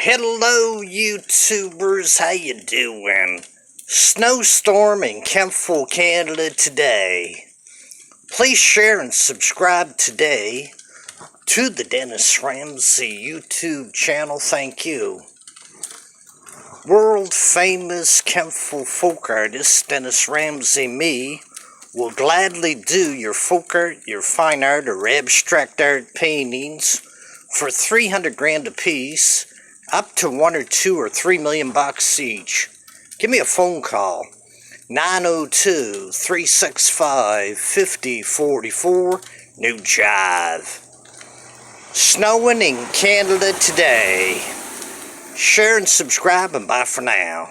Hello YouTubers, how you doing? Snowstorm in Kempful, Canada today. Please share and subscribe today to the Dennis Ramsay YouTube channel, thank you. World famous Kempful folk artist Dennis Ramsay me will gladly do your folk art, your fine art or abstract art paintings for 300 grand a piece, up to 1 or 2 or 3 million bucks each. Give me a phone call, 902-365-5044, New Jive. Snowing in Canada today. Share and subscribe and bye for now.